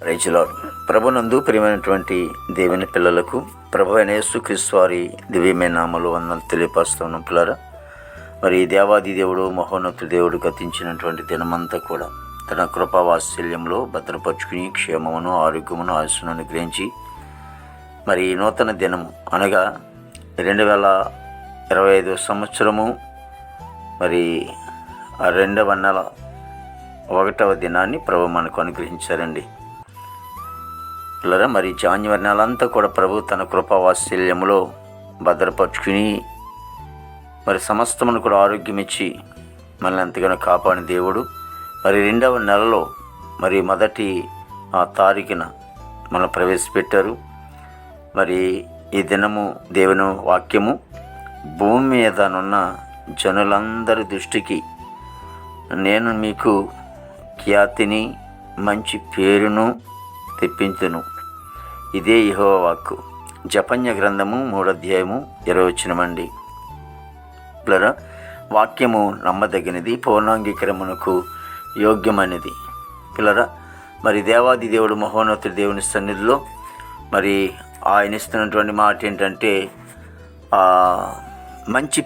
Praise lord. ప్రభునందు ప్రియమైనటువంటి దేవుని పిల్లలకు ప్రభు అయిన యేసుక్రీస్తు వారి దివ్యమైన నామములో వందనాలు తెలియపరుస్తున్నాం పిల్లరా. మరి దేవాది దేవుడు మహోన్నత దేవుడు గతించినటువంటి దినమంతా కూడా తన కృపా వాత్సల్యంలో భద్రపరుచుకుని క్షేమమును ఆరోగ్యమును ఆయుస్సును అనుగ్రహించి మరి నూతన దినము అనగా 2025 సంవత్సరము మరి ఆ 2వ నెల 1వ దినాన్ని ప్రభు మనకు అనుగ్రహించారండి పిల్లరా. మరి జాన్యువరి నెల అంతా కూడా ప్రభు తన కృపా వాత్సల్యములో భద్రపరుచుకుని మరి సమస్తమును కూడా ఆరోగ్యం ఇచ్చి మనల్ని ఎంతగానో కాపాడిన దేవుడు మరి 2వ నెలలో మరి మొదటి తారీఖున మనం ప్రవేశపెట్టారు. మరి ఈ దినము దేవుని వాక్యము భూమి మీదనున్న జనులందరి దృష్టికి నేను మీకు ఖ్యాతిని మంచి పేరును తెప్పించును, ఇదే యెహోవా వాక్కు. జపన్య గ్రంథము 3వ అధ్యాయము 20వ వచనమండి పిల్లరా. వాక్యము నమ్మదగినది, పూర్ణాంగీకరమునకు యోగ్యమైనది పిల్లరా. మరి దేవాది దేవుడు మహోన్నతుడు దేవుని సన్నిధిలో మరి ఆయన ఇస్తున్నటువంటి మాట ఏంటంటే మంచి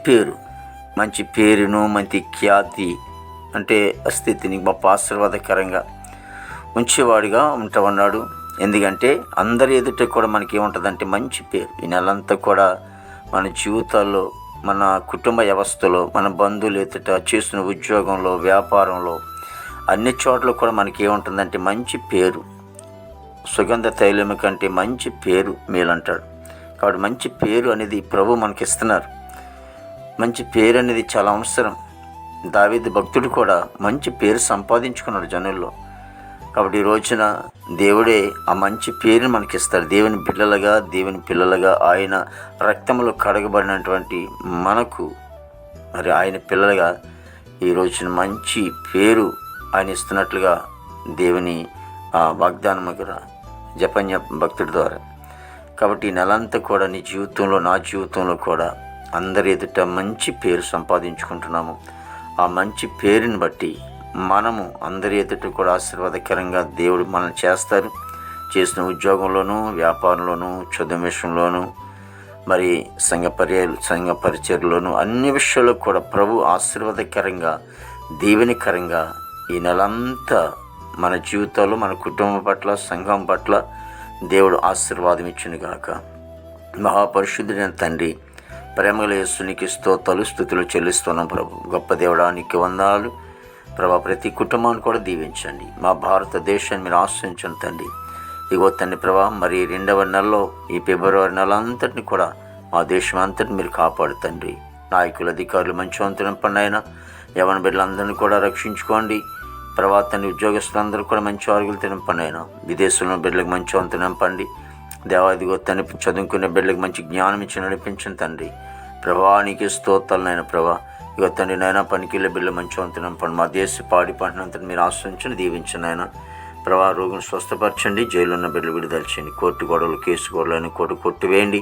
పేరును మంచి ఖ్యాతి అంటే స్థితిని గొప్ప ఆశీర్వాదకరంగా ఉంచేవాడిగా ఉంటామన్నాడు. ఎందుకంటే అందరి ఎదుట కూడా మనకి ఏముంటుందంటే మంచి పేరు. ఈ నెలంతా కూడా మన జీవితాల్లో, మన కుటుంబ వ్యవస్థలో, మన బంధువులు ఎదుట, చేస్తున్న ఉద్యోగంలో, వ్యాపారంలో, అన్ని చోట్ల కూడా మనకి ఏముంటుందంటే మంచి పేరు. సుగంధ తైలము కంటే మంచి పేరు మేలంటాడు. కాబట్టి మంచి పేరు అనేది ప్రభు మనకి ఇస్తున్నారు. మంచి పేరు అనేది చాలా అవసరం. దావీదు భక్తుడు కూడా మంచి పేరు సంపాదించుకున్నాడు జనుల్లో. కాబట్టి ఈ రోజున దేవుడే ఆ మంచి పేరుని మనకిస్తాడు. దేవుని బిడ్డలుగా, దేవుని పిల్లలుగా, ఆయన రక్తంలో కడగబడినటువంటి మనకు మరి ఆయన పిల్లలుగా ఈ రోజున మంచి పేరు ఆయన ఇస్తున్నట్లుగా దేవుని వాగ్దానం జపన్య భక్తుడి ద్వారా. కాబట్టి ఈ నెలంతా కూడా నీ జీవితంలో, నా జీవితంలో కూడా అందరి ఎదుట మంచి పేరు సంపాదించుకుంటున్నాము. ఆ మంచి పేరుని బట్టి మనము అందరి ఎదుట కూడా ఆశీర్వాదకరంగా దేవుడు మనల్ని చేస్తారు. చేసిన ఉద్యోగంలోనూ, వ్యాపారంలోనూ, చదువు విషయంలోనూ, మరి సంఘ పరిచర్లోనూ అన్ని విషయాల్లో కూడా ప్రభు ఆశీర్వాదకరంగా, దీవెనకరంగా ఈ నెలంతా మన జీవితాల్లో, మన కుటుంబం పట్ల, సంఘం పట్ల దేవుడు ఆశీర్వాదం ఇచ్చును గాక. మహాపరిశుద్ధుడైన తండ్రి, ప్రేమగల యేసునికి స్తోత్రాలు స్తుతులు చెల్లిస్తున్నాం ప్రభు. గొప్ప దేవుడా నీకు వందనాలు ప్రభా. ప్రతి కుటుంబాన్ని కూడా దీవించండి. మా భారతదేశాన్ని మీరు ఆశ్రయించండి తండ్రి. ఇగో తండ్రి ప్రభా, మరి 2వ నెలలో ఈ ఫిబ్రవరి నెల అంతటిని కూడా మా దేశం అంతటిని మీరు కాపాడుతండి. నాయకులు, అధికారులు మంచివంతులు నింపండి. అయినా యవన బిడ్డలందరినీ కూడా రక్షించుకోండి ప్రభా. తండ్రి ఉద్యోగస్తులందరూ కూడా మంచి ఆరోగ్యాలు తినింపండి. అయినా విదేశంలో బిడ్డలకు మంచివంతు నింపండి దేవాదిగో తండ్రి. చదువుకునే బిడ్డలకు మంచి జ్ఞానం ఇచ్చి నడిపించండి తండ్రి ప్రభా. నీకు స్తోత్రాలనైనా ప్రభా. ఇక తండ్రి నైనా పనికిళ్ళ బిడ్డలు మంచి వంతునింపండి. మా దేశ పాడి పంటనంతా మీరు ఆశ్రయించండి, దీవించండి ఆయన ప్రభా. రోగిని స్వస్థపరచండి, జైలు ఉన్న బిడ్డలు విడుదల చేయండి. కోర్టు గొడవలు, కేసు గొడవలని కోర్టు కొట్టివేయండి.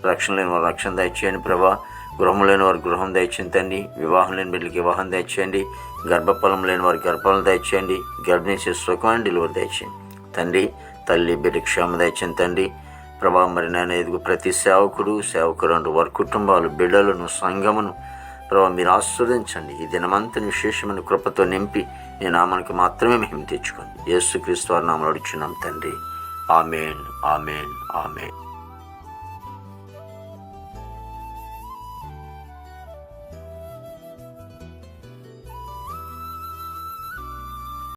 రక్షణ లేని వారు రక్షణ దయచేయండి ప్రభా. గృహం లేని వారు గృహం దయచేయండి. వివాహం లేని బిడ్డలకి వివాహం దయచేయండి. గర్భఫలం లేని వారికి గర్భఫలం దయచేయండి. గర్భిణీ సుఖమైన డెలివరీ దయచేయండి తండ్రి. తల్లి బిడ్డ క్షేమ దయచేయండి తండ్రి ప్రభా. మరి నేను ఎదుగు ప్రతి సేవకుడు వారి కుటుంబాలు, బిడ్డలను, సంఘమును ప్రభా మీరు ఆస్వాదించండి. ఈ దినమంతా విశేషమైన కృపతో నింపి నీ నామానికి మాత్రమే మహిమ తెచ్చుకోండి. యేసుక్రీస్తు వారి నామములో అడుగుచున్నాం తండ్రి. ఆమేన్, ఆమేన్, ఆమేన్.